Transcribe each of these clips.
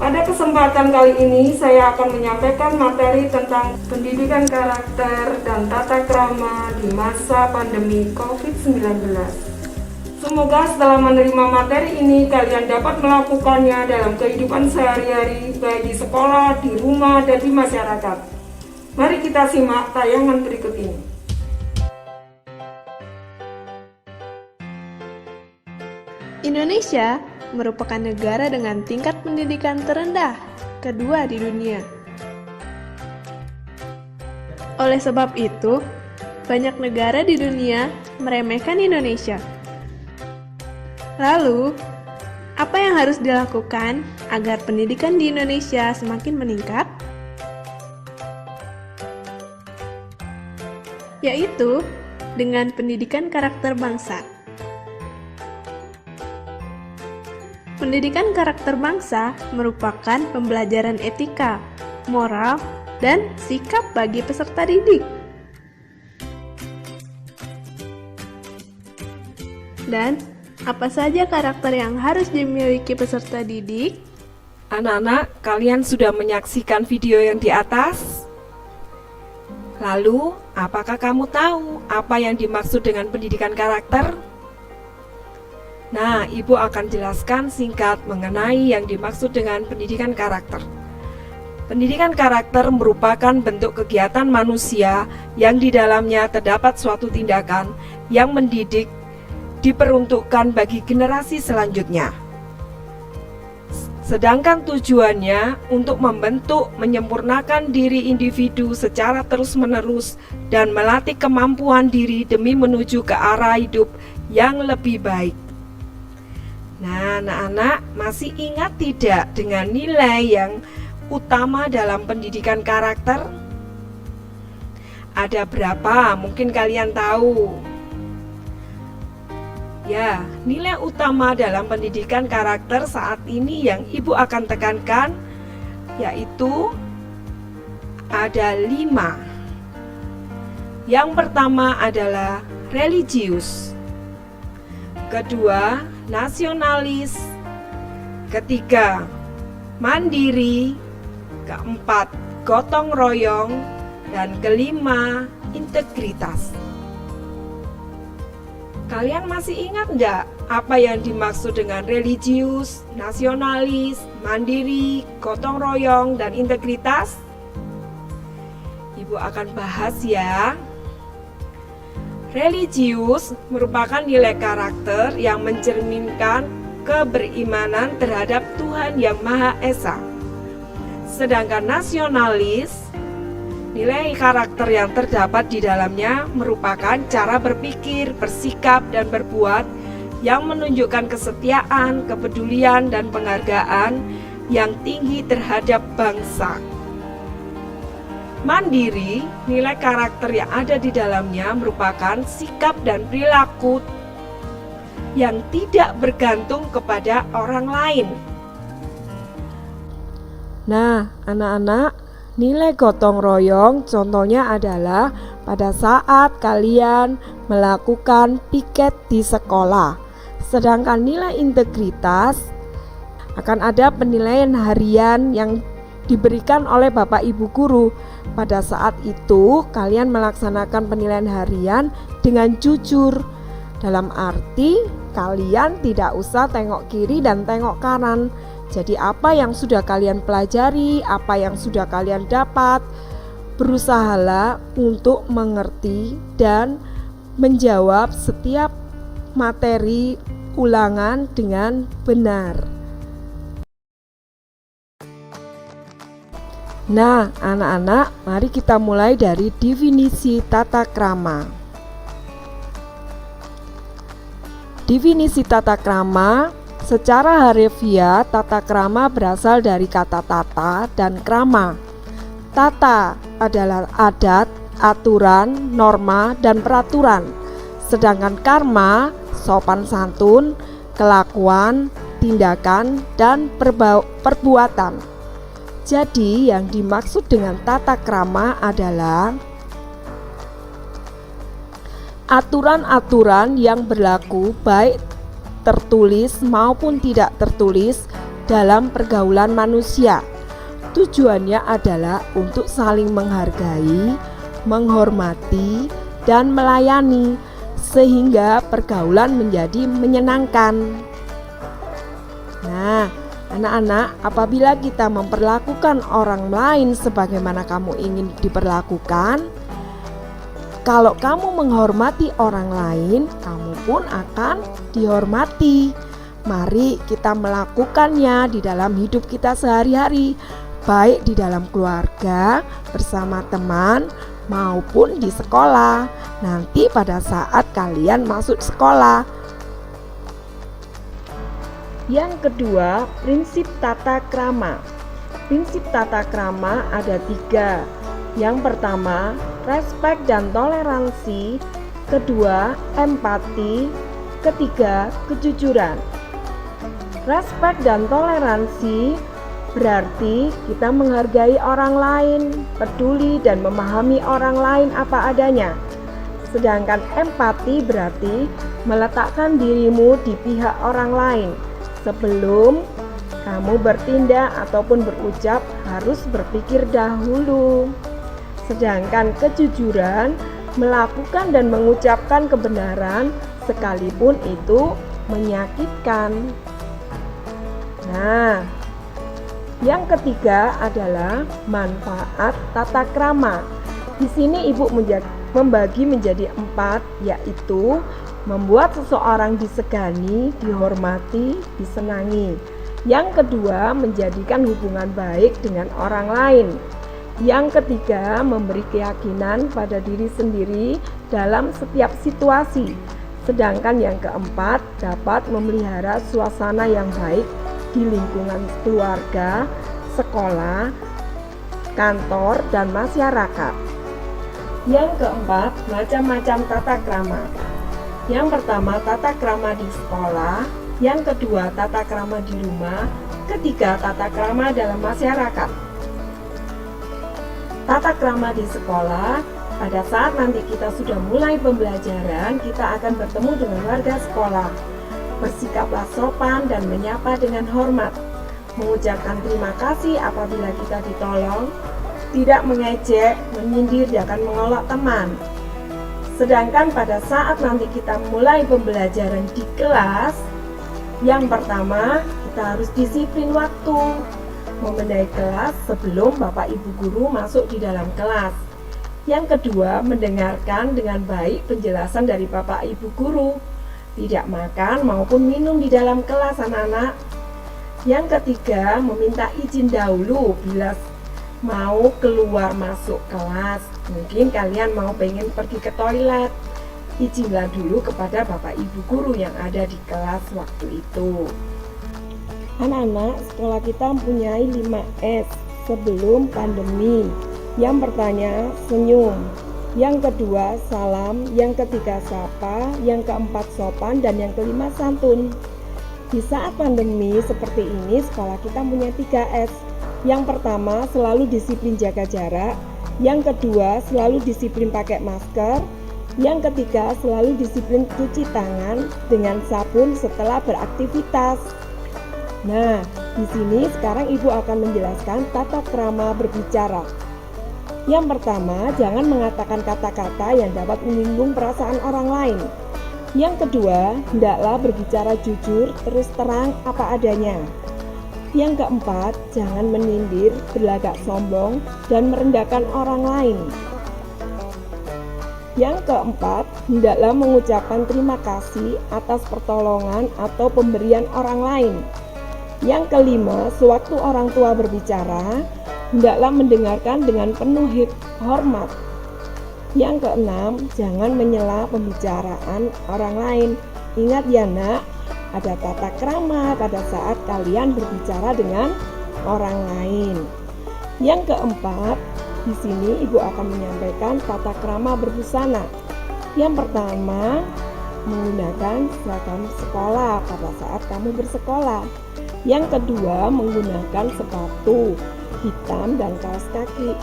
Pada kesempatan kali ini saya akan menyampaikan materi tentang pendidikan karakter dan tata krama di masa pandemi COVID-19. Semoga setelah menerima materi ini kalian dapat melakukannya dalam kehidupan sehari-hari, baik di sekolah, di rumah, dan di masyarakat. Mari kita simak tayangan berikut ini. Indonesia merupakan negara dengan tingkat pendidikan terendah kedua di dunia. Oleh sebab itu, banyak negara di dunia meremehkan Indonesia. Lalu, apa yang harus dilakukan agar pendidikan di Indonesia semakin meningkat? Yaitu dengan pendidikan karakter bangsa. Pendidikan karakter bangsa merupakan pembelajaran etika, moral, dan sikap bagi peserta didik. Dan apa saja karakter yang harus dimiliki peserta didik? Anak-anak, kalian sudah menyaksikan video yang di atas? Lalu, apakah kamu tahu apa yang dimaksud dengan pendidikan karakter? Nah, Ibu akan jelaskan singkat mengenai yang dimaksud dengan pendidikan karakter. Pendidikan karakter merupakan bentuk kegiatan manusia yang di dalamnya terdapat suatu tindakan yang mendidik diperuntukkan bagi generasi selanjutnya. Sedangkan tujuannya untuk membentuk, menyempurnakan diri individu secara terus-menerus dan melatih kemampuan diri demi menuju ke arah hidup yang lebih baik. Nah, anak-anak masih ingat tidak dengan nilai yang utama dalam pendidikan karakter? Ada berapa? Mungkin kalian tahu. Ya, nilai utama dalam pendidikan karakter saat ini yang Ibu akan tekankan yaitu ada 5. Yang pertama adalah religius. Kedua, nasionalis. Ketiga, mandiri. Keempat, gotong royong. Dan kelima, integritas. Kalian masih ingat enggak apa yang dimaksud dengan religius, nasionalis, mandiri, gotong royong, dan integritas? Ibu akan bahas ya. Religius merupakan nilai karakter yang mencerminkan keberimanan terhadap Tuhan Yang Maha Esa. Sedangkan nasionalis, nilai karakter yang terdapat di dalamnya merupakan cara berpikir, bersikap, dan berbuat yang menunjukkan kesetiaan, kepedulian, dan penghargaan yang tinggi terhadap bangsa. Mandiri, nilai karakter yang ada di dalamnya merupakan sikap dan perilaku yang tidak bergantung kepada orang lain. Nah, anak-anak, nilai gotong royong contohnya adalah pada saat kalian melakukan piket di sekolah. Sedangkan nilai integritas akan ada penilaian harian yang diberikan oleh Bapak Ibu guru. Pada saat itu kalian melaksanakan penilaian harian dengan jujur. Dalam arti kalian tidak usah tengok kiri dan tengok kanan. Jadi apa yang sudah kalian pelajari, apa yang sudah kalian dapat, berusahalah untuk mengerti dan menjawab setiap materi ulangan dengan benar. Nah, anak-anak, mari kita mulai dari definisi tata krama. Definisi tata krama, secara harfiah tata krama berasal dari kata tata dan krama. Tata adalah adat, aturan, norma, dan peraturan. Sedangkan karma, sopan santun, kelakuan, tindakan, dan perbuatan. Jadi yang dimaksud dengan tata krama adalah aturan-aturan yang berlaku baik tertulis maupun tidak tertulis dalam pergaulan manusia. Tujuannya adalah untuk saling menghargai, menghormati, dan melayani, sehingga pergaulan menjadi menyenangkan. Nah, anak-anak, apabila kita memperlakukan orang lain sebagaimana kamu ingin diperlakukan, kalau kamu menghormati orang lain, kamu pun akan dihormati. Mari kita melakukannya di dalam hidup kita sehari-hari, baik di dalam keluarga, bersama teman, maupun di sekolah. Nanti pada saat kalian masuk sekolah. Yang kedua, prinsip tata krama. Prinsip tata krama ada 3. Yang pertama, respek dan toleransi. Kedua, empati. Ketiga, kejujuran. Respek dan toleransi berarti kita menghargai orang lain, peduli dan memahami orang lain apa adanya. Sedangkan empati berarti meletakkan dirimu di pihak orang lain. Sebelum kamu bertindak ataupun berucap, harus berpikir dahulu. Sedangkan kejujuran melakukan dan mengucapkan kebenaran sekalipun itu menyakitkan. Nah, yang ketiga adalah manfaat tata krama. Di sini Ibu membagi menjadi 4, yaitu membuat seseorang disegani, dihormati, disenangi. Yang kedua, menjadikan hubungan baik dengan orang lain. Yang ketiga, memberi keyakinan pada diri sendiri dalam setiap situasi. Sedangkan yang keempat, dapat memelihara suasana yang baik di lingkungan keluarga, sekolah, kantor, dan masyarakat. Yang keempat, macam-macam tata krama. Yang pertama, tata krama di sekolah. Yang kedua, tata krama di rumah. Ketiga, tata krama dalam masyarakat. Tata krama di sekolah, pada saat nanti kita sudah mulai pembelajaran, kita akan bertemu dengan warga sekolah. Bersikaplah sopan dan menyapa dengan hormat. Mengucapkan terima kasih apabila kita ditolong. Tidak mengejek, menyindir, dan mengolok teman. Sedangkan pada saat nanti kita mulai pembelajaran di kelas, yang pertama kita harus disiplin waktu, membenahi kelas sebelum Bapak Ibu Guru masuk di dalam kelas. Yang kedua, mendengarkan dengan baik penjelasan dari Bapak Ibu Guru. Tidak makan maupun minum di dalam kelas, anak-anak. Yang ketiga, meminta izin dahulu bila mau keluar masuk kelas. Mungkin kalian mau pengen pergi ke toilet, izinlah dulu kepada Bapak Ibu Guru yang ada di kelas waktu itu. Anak-anak, sekolah kita mempunyai 5S sebelum pandemi. Yang pertama, senyum. Yang kedua, salam. Yang ketiga, sapa. Yang keempat, sopan. Dan yang kelima, santun. Di saat pandemi seperti ini, sekolah kita punya 3S. Yang pertama, selalu disiplin jaga jarak. Yang kedua, selalu disiplin pakai masker. Yang ketiga, selalu disiplin cuci tangan dengan sabun setelah beraktivitas. Nah, di sini sekarang Ibu akan menjelaskan tata krama berbicara. Yang pertama, jangan mengatakan kata-kata yang dapat menyinggung perasaan orang lain. Yang kedua, hendaklah berbicara jujur, terus terang apa adanya. Yang keempat, jangan menyindir, berlagak sombong, dan merendahkan orang lain. Yang keempat, hendaklah mengucapkan terima kasih atas pertolongan atau pemberian orang lain. Yang kelima, sewaktu orang tua berbicara, hendaklah mendengarkan dengan penuh hormat. Yang keenam, jangan menyela pembicaraan orang lain. Ingat ya nak, ada tata krama pada saat kalian berbicara dengan orang lain. Yang keempat, di sini Ibu akan menyampaikan tata krama berbusana. Yang pertama, menggunakan seragam sekolah pada saat kamu bersekolah. Yang kedua, menggunakan sepatu hitam dan kaos kaki.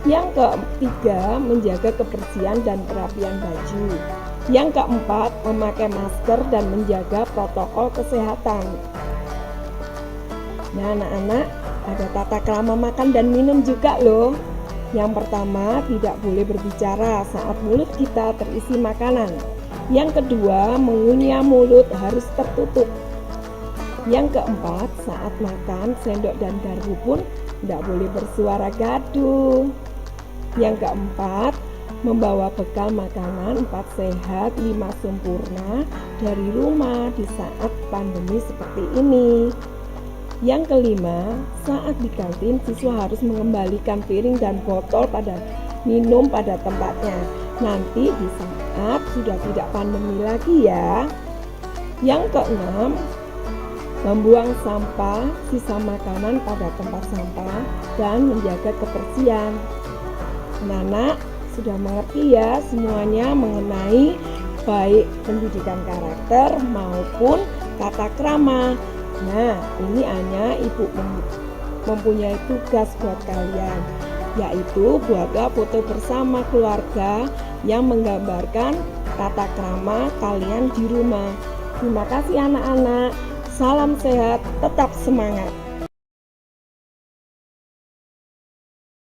Yang ketiga, menjaga kebersihan dan kerapian baju. Yang keempat, memakai masker dan menjaga protokol kesehatan. Nah anak-anak, ada tata krama makan dan minum juga loh. Yang pertama, tidak boleh berbicara saat mulut kita terisi makanan. Yang kedua, mengunyah mulut harus tertutup. Yang keempat, saat makan, sendok dan garpu pun tidak boleh bersuara gaduh. Yang keempat, membawa bekal makanan 4 sehat 5 sempurna dari rumah di saat pandemi seperti ini. Yang kelima, saat di kantin siswa harus mengembalikan piring dan botol pada minum pada tempatnya. Nanti di saat sudah tidak pandemi lagi ya. Yang keenam, membuang sampah sisa makanan pada tempat sampah dan menjaga kebersihan. Anak-anak sudah mengerti ya semuanya mengenai baik pendidikan karakter maupun tata krama. Nah, ini hanya Ibu mempunyai tugas buat kalian, yaitu buatlah foto bersama keluarga yang menggambarkan tata krama kalian di rumah. Terima kasih anak-anak. Salam sehat, tetap semangat.